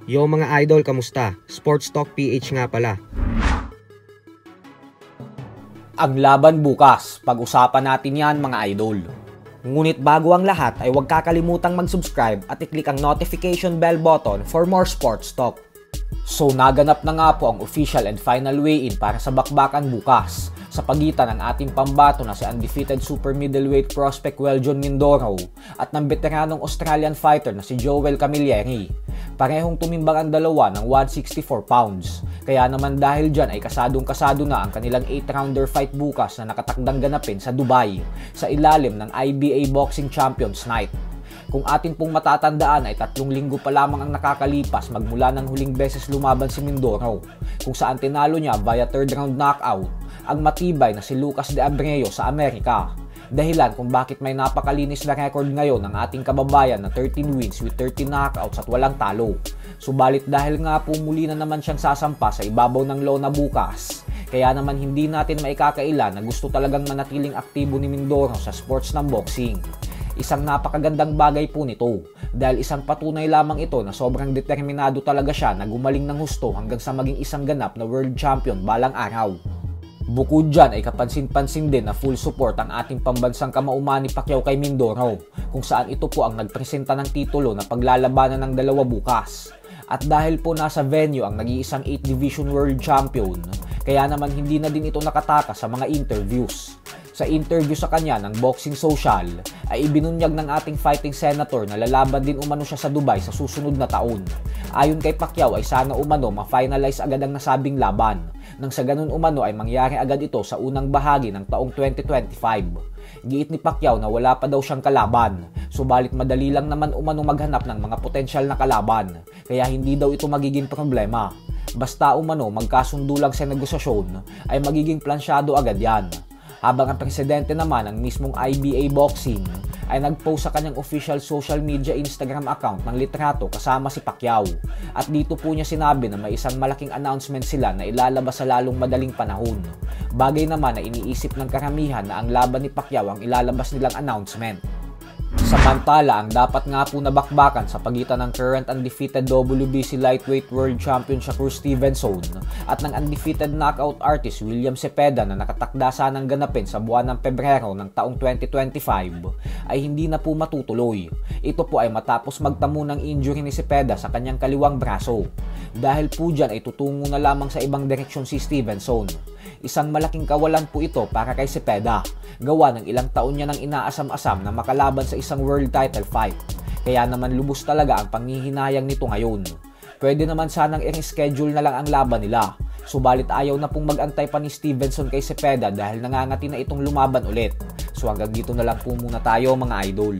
Yo mga idol, kamusta? Sports Talk PH nga pala. Ang laban bukas, pag-usapan natin yan mga idol. Ngunit bago ang lahat ay huwag kakalimutang mag-subscribe at i-click ang notification bell button for more sports talk. So naganap na nga po ang official and final weigh-in para sa bakbakan bukas sa pagitan ng ating pambato na si undefeated super middleweight prospect Weljon Mindoro at ng veteranong Australian fighter na si Joel Camilleri. Parehong tumimbang ang dalawa ng 164 pounds. Kaya naman dahil dyan ay kasadong-kasado na ang kanilang 8-rounder fight bukas na nakatakdang ganapin sa Dubai sa ilalim ng IBA Boxing Champions Night. Kung atin pong matatandaan ay 3 linggo pa lamang ang nakakalipas magmula ng huling beses lumaban si Mindoro, kung saan tinalo niya via 3rd round knockout ang matibay na si Lucas De Abreu sa Amerika. Dahilan kung bakit may napakalinis na record ngayon ng ating kababayan na 13 wins with 13 knockouts at walang talo. Subalit dahil nga po muli na naman siyang sasampa sa ibabaw ng lona bukas, kaya naman hindi natin maikakaila na gusto talagang manatiling aktibo ni Mindoro sa sports ng boxing. Isang napakagandang bagay po nito dahil isang patunay lamang ito na sobrang determinado talaga siya na gumaling ng husto hanggang sa maging isang ganap na world champion balang araw. Bukod dyan ay kapansin-pansin din na full support ang ating pambansang kamauman ni Pacquiao kay Mindoro, kung saan ito po ang nagpresenta ng titulo na paglalabanan ng dalawa bukas. At dahil po nasa venue ang nag-iisang 8 Division World Champion, kaya naman hindi na din ito nakataka sa mga interviews. Sa interview sa kanya ng Boxing Social ay ibinunyag ng ating fighting senator na lalaban din umano siya sa Dubai sa susunod na taon. Ayon kay Pacquiao ay sana umano ma-finalize agad ang nasabing laban, nang sa ganun umano ay mangyari agad ito sa unang bahagi ng taong 2025. Giit ni Pacquiao na wala pa daw siyang kalaban, subalit madali lang naman umano maghanap ng mga potensyal na kalaban, kaya hindi daw ito magiging problema. Basta umano magkasundo lang sa negosasyon ay magiging plansyado agad yan. Habang ang presidente naman ng mismong IBA Boxing ay nag-post sa kanyang official social media Instagram account ng litrato kasama si Pacquiao. At dito po niya sinabi na may isang malaking announcement sila na ilalabas sa lalong madaling panahon. Bagay naman na iniisip ng karamihan na ang laban ni Pacquiao ang ilalabas nilang announcement. Samantala, ang dapat nga po nabakbakan sa pagitan ng current undefeated WBC Lightweight World Champion Shakur Stevenson at ng undefeated knockout artist William Cepeda na nakatakda sanang ganapin sa buwan ng Pebrero ng taong 2025 ay hindi na po matutuloy. Ito po ay matapos magtamo ng injury ni Cepeda sa kanyang kaliwang braso. Dahil po dyan ay tutungo na lamang sa ibang direksyon si Stevenson. Isang malaking kawalan po ito para kay Cepeda, gawa ng ilang taon niya nang inaasam-asam na makalaban sa isang world title fight. Kaya naman lubos talaga ang panghihinayang nito ngayon. Pwede naman sanang i-reschedule na lang ang laban nila, subalit ayaw na pong mag-antay pa ni Stevenson kay Cepeda dahil nangangati na itong lumaban ulit. So hanggang dito na lang po muna tayo mga idol.